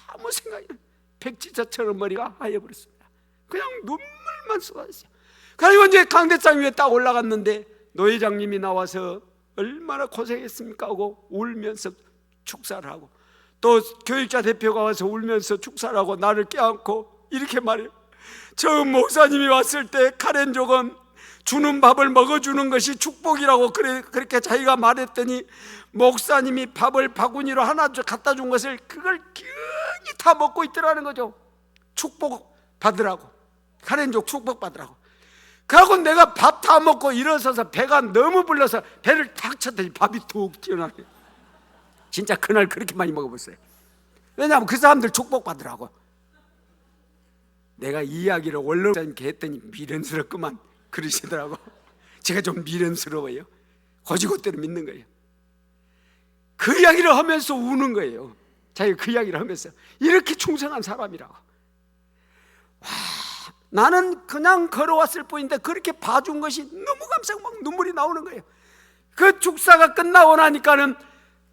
아무 생각이 없어요. 백지자처럼 머리가 하얘버렸습니다. 그냥 눈물만 쏟아졌어요. 그리고 이제 강대상 위에 딱 올라갔는데 노회장님이 나와서 얼마나 고생했습니까 하고 울면서 축사를 하고, 또 교육자 대표가 와서 울면서 축사를 하고 나를 껴안고 이렇게 말해요. 저 목사님이 왔을 때 카렌족은 주는 밥을 먹어주는 것이 축복이라고 그렇게 자기가 말했더니, 목사님이 밥을 바구니로 하나 갖다 준 것을 그걸 기어이 다 먹고 있더라는 거죠. 축복 받으라고, 카렌족 축복 받으라고. 그러고 내가 밥 다 먹고 일어서서 배가 너무 불러서 배를 탁 쳤더니 밥이 툭 튀어나와요. 진짜 그날 그렇게 많이 먹어봤어요. 왜냐하면 그 사람들 축복 받으라고. 내가 이 이야기를 원로님께 했더니 미련스럽구만 그러시더라고. 제가 좀 미련스러워요. 거지것대로 믿는 거예요. 그 이야기를 하면서 우는 거예요. 자기가 그 이야기를 하면서 이렇게 충성한 사람이라고. 와, 나는 그냥 걸어왔을 뿐인데 그렇게 봐준 것이 너무 감사하고 막 눈물이 나오는 거예요. 그 축사가 끝나고 나니까는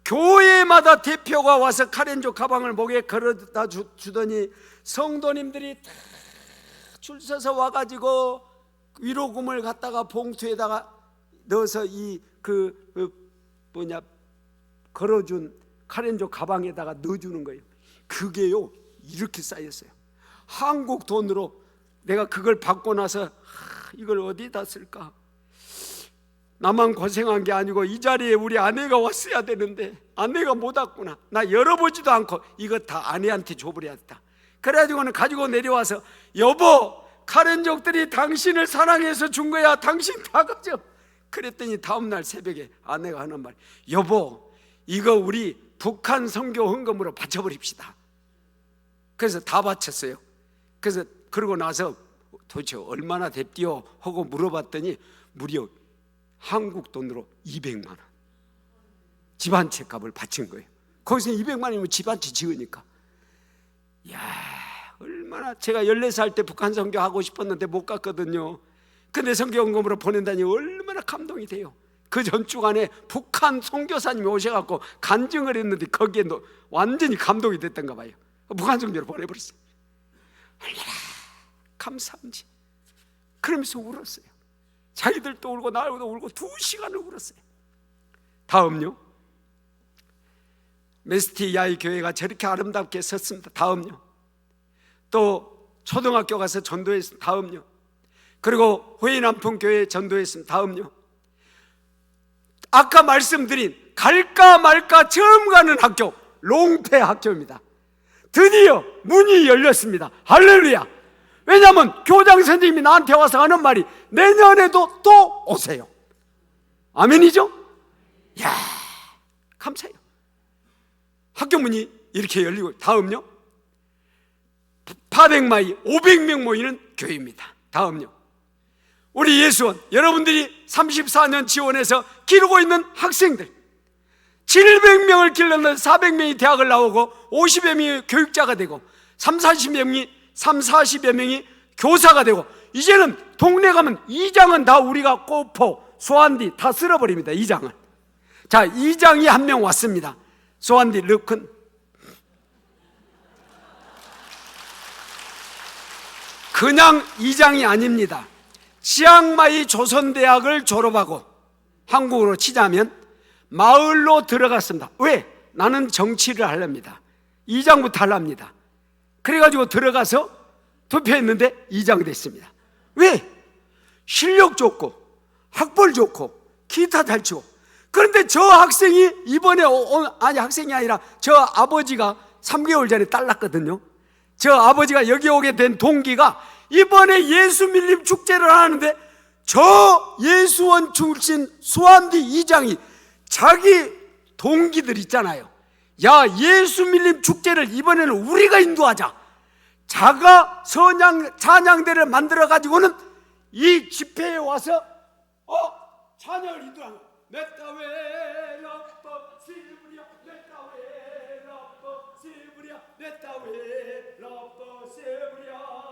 교회마다 대표가 와서 카렌족 가방을 목에 걸어다 주더니 성도님들이 다 줄 서서 와가지고 위로금을 갖다가 봉투에다가 넣어서 이 걸어준 카렌조 가방에다가 넣어주는 거예요. 그게요 이렇게 쌓였어요. 한국 돈으로 내가 그걸 받고 나서 이걸 어디다 쓸까? 나만 고생한 게 아니고 이 자리에 우리 아내가 왔어야 되는데 아내가 못 왔구나. 나 열어보지도 않고 이거 다 아내한테 줘버렸다. 그래가지고는 가지고 내려와서 여보, 카렌족들이 당신을 사랑해서 준 거야. 당신 다 가져. 그랬더니 다음날 새벽에 아내가 하는 말, 여보, 이거 우리 북한 선교 헌금으로 바쳐버립시다. 그래서 다 바쳤어요. 그래서 그러고 나서 도대체 얼마나 됐디요 하고 물어봤더니 무려 한국 돈으로 200만 원 집 한 채 값을 바친 거예요. 거기서 200만 원이면 집 한 채 지으니까. 이야, 얼마나. 제가 14살 때 북한 선교 하고 싶었는데 못 갔거든요. 근데 선교헌금으로 보낸다니 얼마나 감동이 돼요. 그 전주간에 북한 선교사님이 오셔갖고 간증을 했는데 거기에 완전히 감동이 됐던가 봐요. 북한 선교로 보내버렸어요. 얼마나 감사한지. 그러면서 울었어요. 자기들도 울고 나도 울고 2시간을 울었어요. 다음요, 메스티야의 교회가 저렇게 아름답게 섰습니다. 다음요, 또 초등학교 가서 전도했습니다. 다음요, 그리고 호인한풍 교회에 전도했습니다. 다음요, 아까 말씀드린 갈까 말까 처음 가는 학교 롱패 학교입니다. 드디어 문이 열렸습니다. 할렐루야. 왜냐하면 교장 선생님이 나한테 와서 하는 말이 내년에도 또 오세요. 아멘이죠? 이야, 감사해요. 학교 문이 이렇게 열리고. 다음요, 파백마이 500명 모이는 교회입니다. 다음요, 우리 예수원, 여러분들이 34년 지원해서 기르고 있는 학생들 700명을 길렀는데 400명이 대학을 나오고 50여 명이 교육자가 되고 40여 명이 교사가 되고, 이제는 동네 가면 이장은 다 우리가 꼬포, 소환디 다 쓸어버립니다. 이장은. 자, 이장이 한 명 왔습니다. 소환디 르큰. 그냥 이장이 아닙니다. 치앙마이 조선대학을 졸업하고 한국으로 치자면 마을로 들어갔습니다. 왜? 나는 정치를 하렵니다. 이장부터 하랍니다. 그래가지고 들어가서 투표했는데 이장 됐습니다. 왜? 실력 좋고 학벌 좋고 기타 잘 치고. 그런데 저 학생이 이번에 학생이 아니라 저 아버지가 3개월 전에 딸 낳았거든요. 저 아버지가 여기 오게 된 동기가 이번에 예수 밀림 축제를 하는데 저 예수원 출신 수완디 이장이 자기 동기들 있잖아요. 야, 예수 밀림 축제를 이번에는 우리가 인도하자. 자가 찬양대를 만들어 가지고는 이 집회에 와서 찬양을 인도하는 거야. 넷다웨 라퍼 시브리아 넷다웨 라퍼 시브리아 넷다웨 라퍼 시브리아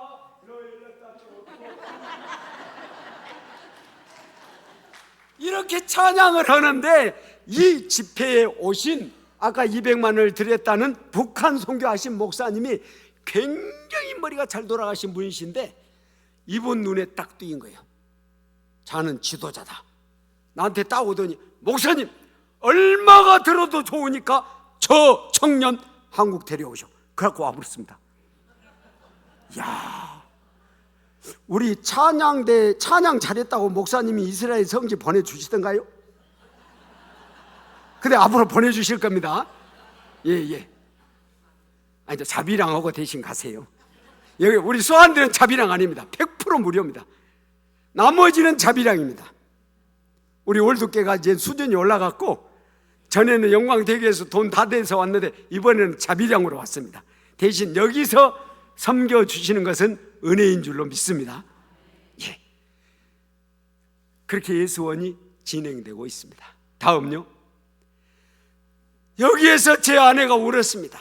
이렇게 찬양을 하는데, 이 집회에 오신 아까 200만 원을 드렸다는 북한 선교하신 목사님이 굉장히 머리가 잘 돌아가신 분이신데 이분 눈에 딱 띄인 거예요. 자는 지도자다. 나한테 딱 오더니, 목사님 얼마가 들어도 좋으니까 저 청년 한국 데려오셔. 그래갖고 와버렸습니다. 이야, 우리 찬양대 찬양 잘했다고 목사님이 이스라엘 성지 보내주시던가요? 근데 앞으로 보내주실 겁니다. 예. 아니, 자비랑하고 대신 가세요. 여기 우리 소환들은 자비랑 아닙니다. 100% 무료입니다. 나머지는 자비랑입니다. 우리 월두께가 이제 수준이 올라갔고, 전에는 영광대교에서 돈 다 대서 왔는데 이번에는 자비량으로 왔습니다. 대신 여기서 섬겨주시는 것은 은혜인 줄로 믿습니다. 예. 그렇게 예수원이 진행되고 있습니다. 다음요, 여기에서 제 아내가 울었습니다.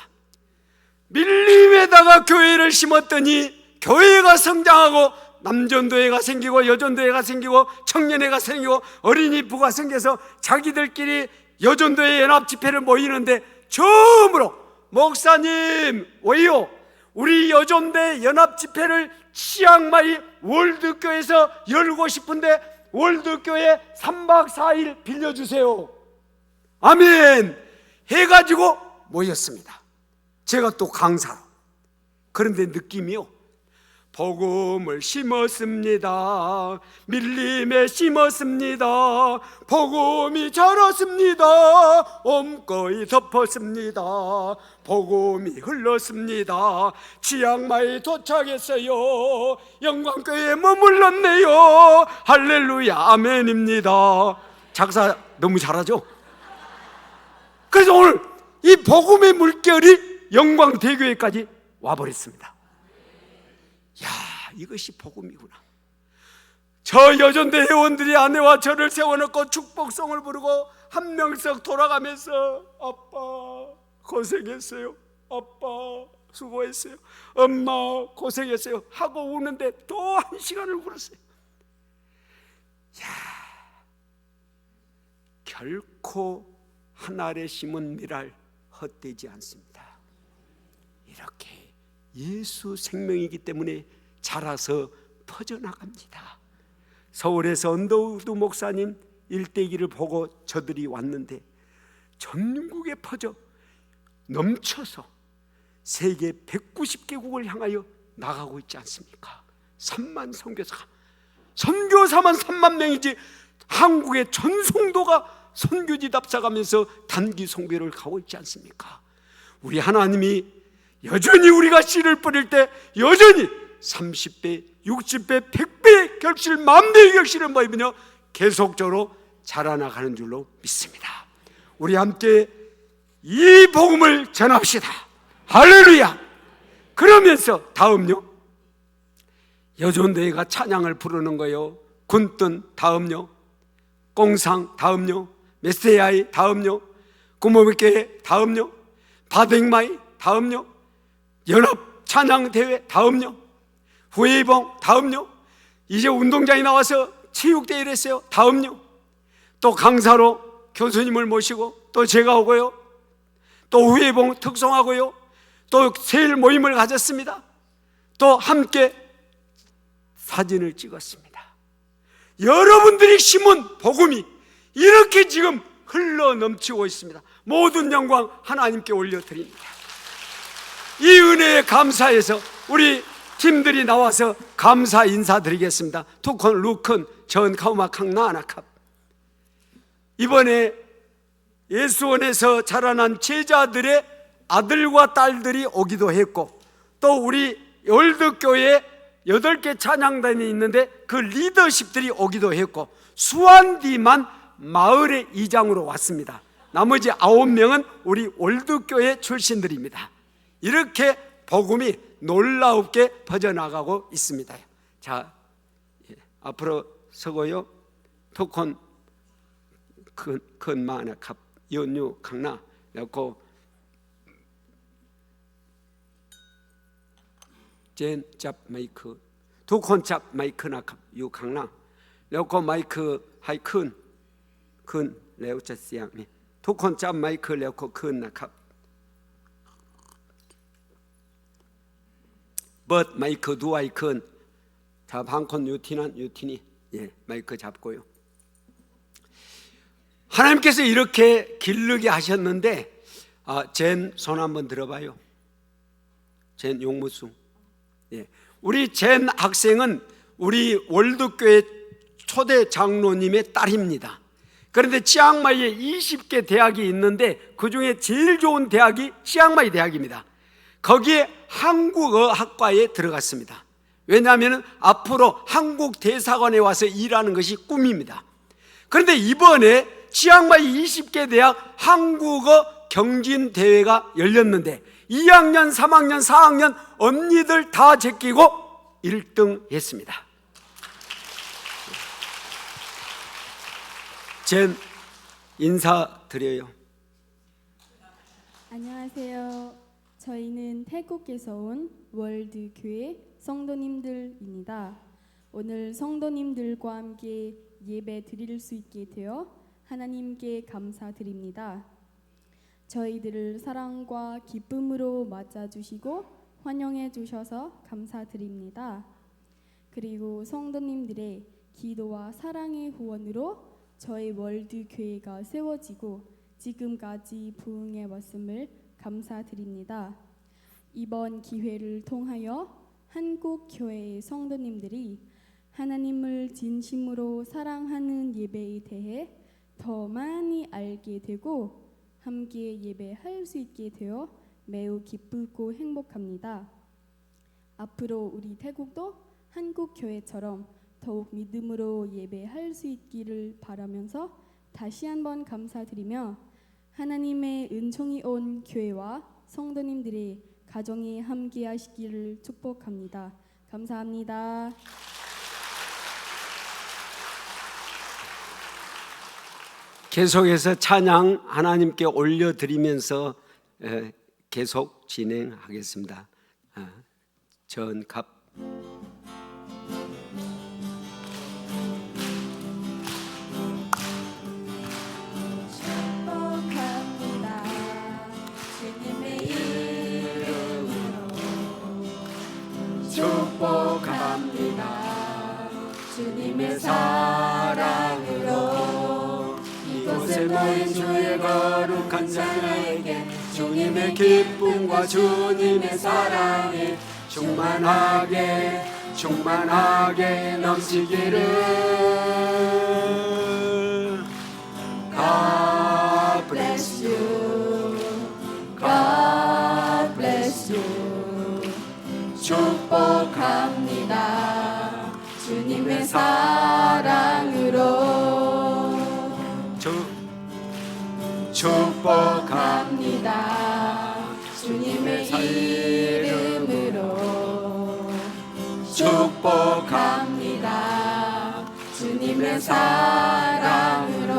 밀림에다가 교회를 심었더니 교회가 성장하고 남전도회가 생기고 여전도회가 생기고 청년회가 생기고 어린이부가 생겨서 자기들끼리 여전도회 연합집회를 모이는데 처음으로 목사님 왜요? 우리 여전대 연합집회를 치앙마이 월드교에서 열고 싶은데 월드교회 3박 4일 빌려주세요. 아멘 해가지고 모였습니다. 제가 또 강사로. 그런데 느낌이요, 복음을 심었습니다. 밀림에 심었습니다. 복음이 자랐습니다. 옴거이 덮었습니다. 복음이 흘렀습니다. 치앙마이 도착했어요. 영광교회에 머물렀네요. 할렐루야 아멘입니다. 작사 너무 잘하죠? 그래서 오늘 이 복음의 물결이 영광대교회까지 와버렸습니다. 야, 이것이 복음이구나. 저 여전대 회원들이 아내와 저를 세워놓고 축복성을 부르고 한 명씩 돌아가면서 아빠 고생했어요, 아빠 수고했어요, 엄마 고생했어요 하고 우는데 또 1시간을 울었어요. 야, 결코 한 알에 심은 밀알 헛되지 않습니다. 이렇게 예수 생명이기 때문에 자라서 퍼져나갑니다. 서울에서 언더우드 목사님 일대기를 보고 저들이 왔는데 전국에 퍼져 넘쳐서 세계 190개국을 향하여 나가고 있지 않습니까? 3만 선교사가, 선교사만 3만 명이지 한국의 전송도가 선교지답사가면서 단기 선교를 가고 있지 않습니까? 우리 하나님이 여전히 우리가 씨를 뿌릴 때 여전히 30배, 60배, 100배의 결실, 만배의 결실을 모이며 계속적으로 자라나가는 줄로 믿습니다. 우리 함께 이 복음을 전합시다. 할렐루야. 그러면서 다음요, 여전대회가 찬양을 부르는 거요. 군뜬 다음요, 꽁상 다음요, 메세아이 다음요, 구모백교회 다음요, 바댕마이 다음요, 연합 찬양대회 다음요, 후회봉 다음요, 이제 운동장에 나와서 체육대회를 했어요. 다음요, 또 강사로 교수님을 모시고 또 제가 오고요, 또 후회봉 특송하고요, 또 세일 모임을 가졌습니다. 또 함께 사진을 찍었습니다. 여러분들이 심은 복음이 이렇게 지금 흘러 넘치고 있습니다. 모든 영광 하나님께 올려드립니다. 이 은혜에 감사해서 우리 팀들이 나와서 감사 인사드리겠습니다. 투콘, 루큰, 전, 카우마, 캉나, 아나캅. 이번에 예수원에서 자라난 제자들의 아들과 딸들이 오기도 했고, 또 우리 월드교회 8개 찬양단이 있는데 그 리더십들이 오기도 했고, 수완디만 마을의 이장으로 왔습니다. 나머지 9명은 우리 월드교회 출신들입니다. 이렇게 복음이 놀랍게 퍼져나가고 있습니다. 자, 앞으로 서고요. 토콘 큰 마나캅 연유 강나 그리고 젠 잡 마이크 토콘 잡 마이크 나캅 유 강나 그리고 마이크 하이 큰 레오차시양이 토콘 잡 마이크 레오코 큰 나캅 벗 마이크 두아이 큰 자 방콘 유티난 유티니 예 마이크 잡고요. 하나님께서 이렇게 기르게 하셨는데 젠 손 한번 들어봐요. 젠 용무숭. 예. 우리 젠 학생은 우리 월드교회 초대 장로님의 딸입니다. 그런데 치앙마이에 20개 대학이 있는데 그 중에 제일 좋은 대학이 치앙마이 대학입니다. 거기에 한국어학과에 들어갔습니다. 왜냐하면 앞으로 한국 대사관에 와서 일하는 것이 꿈입니다. 그런데 이번에 치앙마이 20개 대학 한국어 경진대회가 열렸는데 2학년, 3학년, 4학년 언니들 다 제끼고 1등 했습니다. 젠 인사드려요. 안녕하세요. 저희는 태국에서 온 월드교회 성도님들입니다. 오늘 성도님들과 함께 예배 드릴 수 있게 되어 하나님께 감사드립니다. 저희들을 사랑과 기쁨으로 맞아주시고 환영해 주셔서 감사드립니다. 그리고 성도님들의 기도와 사랑의 후원으로 저희 월드 교회가 세워지고 지금까지 부흥해 왔음을 감사드립니다. 이번 기회를 통하여 한국 교회의 성도님들이 하나님을 진심으로 사랑하는 예배에 대해 더 많이 알게 되고 함께 예배할 수 있게 되어 매우 기쁘고 행복합니다. 앞으로 우리 태국도 한국 교회처럼 더욱 믿음으로 예배할 수 있기를 바라면서 다시 한번 감사드리며 하나님의 은총이 온 교회와 성도님들의 가정에 함께 하시기를 축복합니다. 감사합니다. 계속해서 찬양 하나님께 올려드리면서 계속 진행하겠습니다. 전갑 축복합니다. 주님의 이름으로 축복합니다. 주님의 사랑으로 이곳에 모인 주의 거룩한 자녀에게 주님의 기쁨과 주님의 사랑이 충만하게 넘치기를. God bless you, God bless you. 축복합니다. 주님의 사랑으로 축복합니다. 주님의 이름으로 축복합니다. 주님의 사랑으로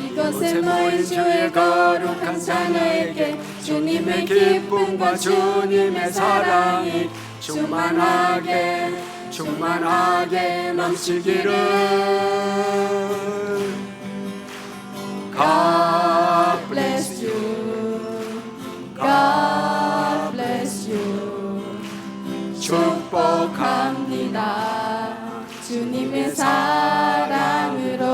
이곳에 모인 주의 거룩한 자녀에게 주님의 기쁨과 주님의 사랑이 충만하게 넘치기를. God bless you, God bless you. 축복합니다. 주님의 사랑으로.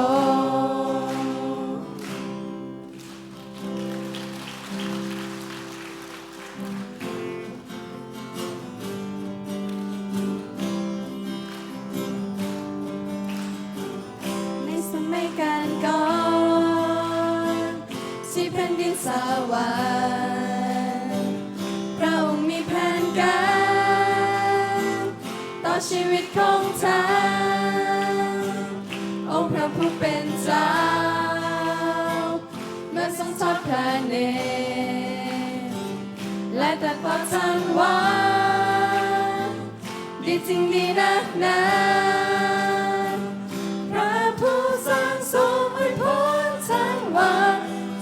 ในสมัยการก่อนที่แผ่นดินสวรรค์พระองค์มีแผนการต่อชีวิตของท่านองค์พระผู้เป็นเจ้าเมื่อทรงทอดพระเนตรและตรัสบอกท่านว่าดีจริงดีนักหนาพระผู้สร้างทรงอวยพรท่านว่า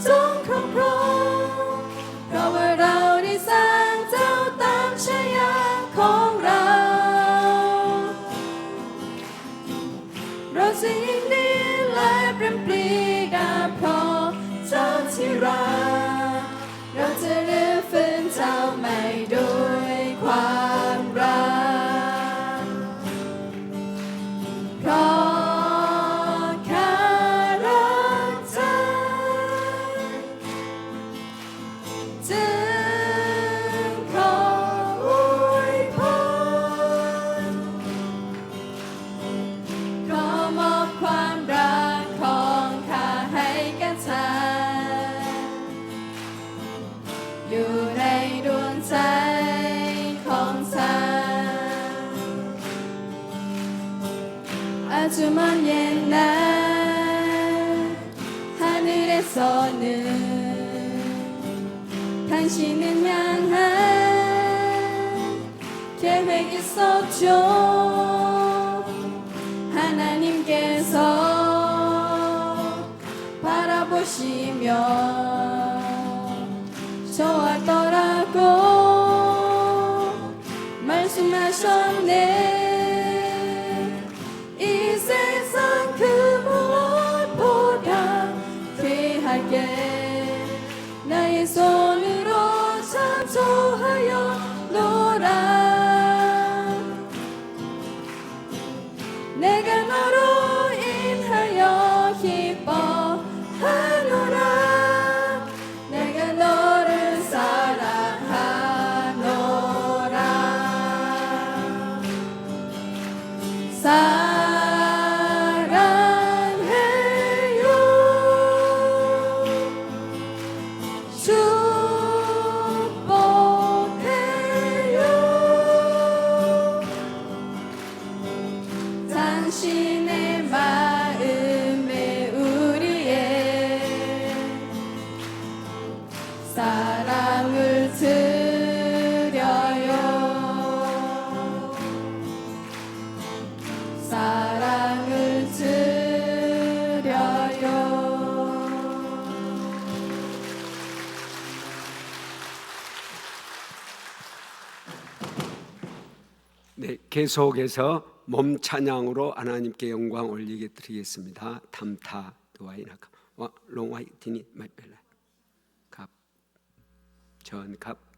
จงครอบครองเพราะว่าเราได้สร้างเจ้าตามฉายาของเราจะยินดีและเปรมปรีดาเพราะเจ้าที่รักเราจะเลือกฟื้นเจ้าใหม่ด้วยความรักเพราะข้ารักเธอจึงขออวยพรขอมอบความรักของข้าให้แก่เธออยู่ในดวงใจของเธอ아주먼 옛날 하늘에서는 당신을 향한 계획이 있었죠. 하나님께서 바라보시며 좋았더라고 말씀하셨네. 이 세상 그 무엇보다 귀하게 나의 손으로 창조하여 노라. 내가 계속해서 몸 찬양으로 하나님께 영광 올리게 드리겠습니다. 탐타 도와이나카 롱와이 디니 마이벨라 갑 전갑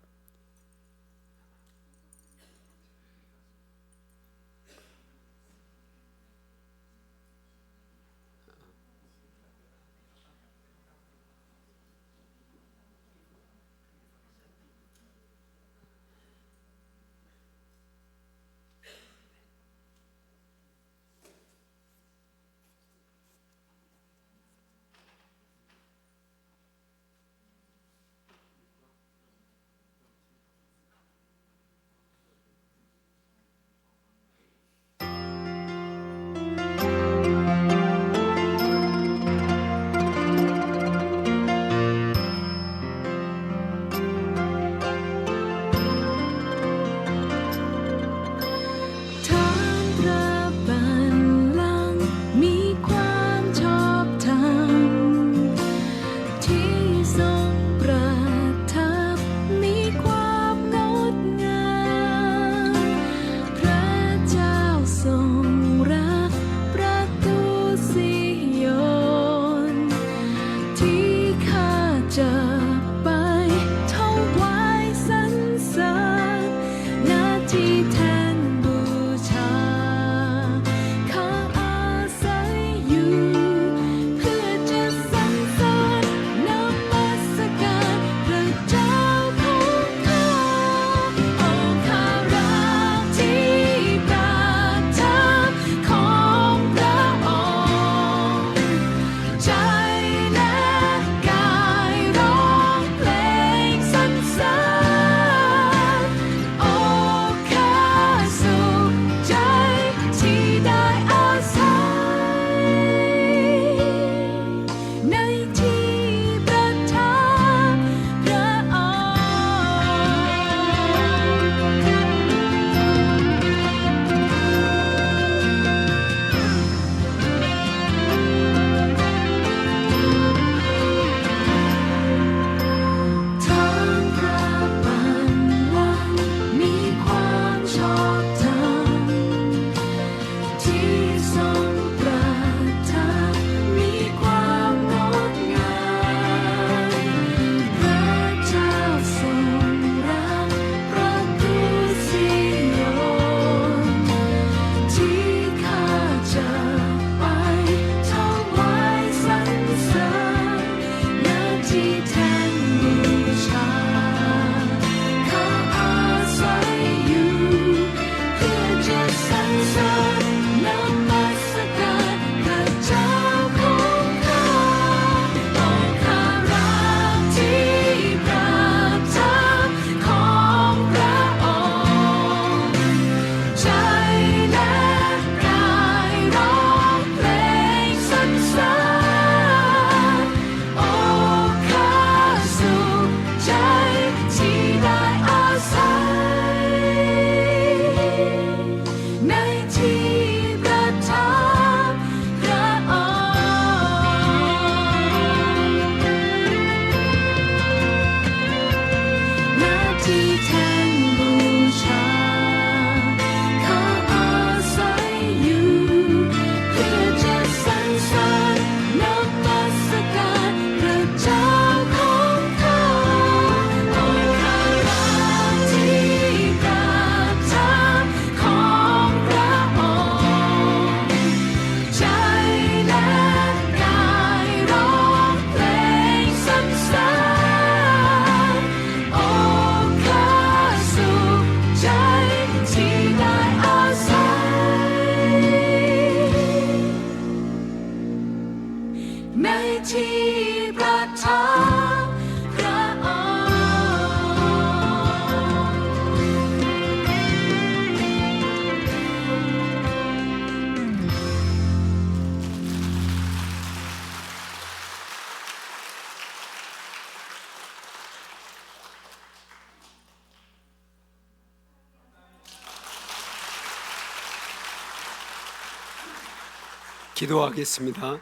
기도하겠습니다.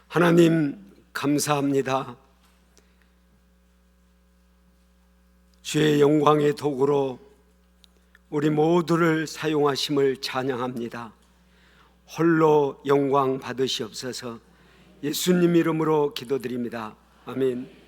하나님 감사합니다. 주의 영광의 도구로 우리 모두를 사용하심을 찬양합니다. 홀로 영광 받으시옵소서. 예수님 이름으로 기도드립니다. 아멘.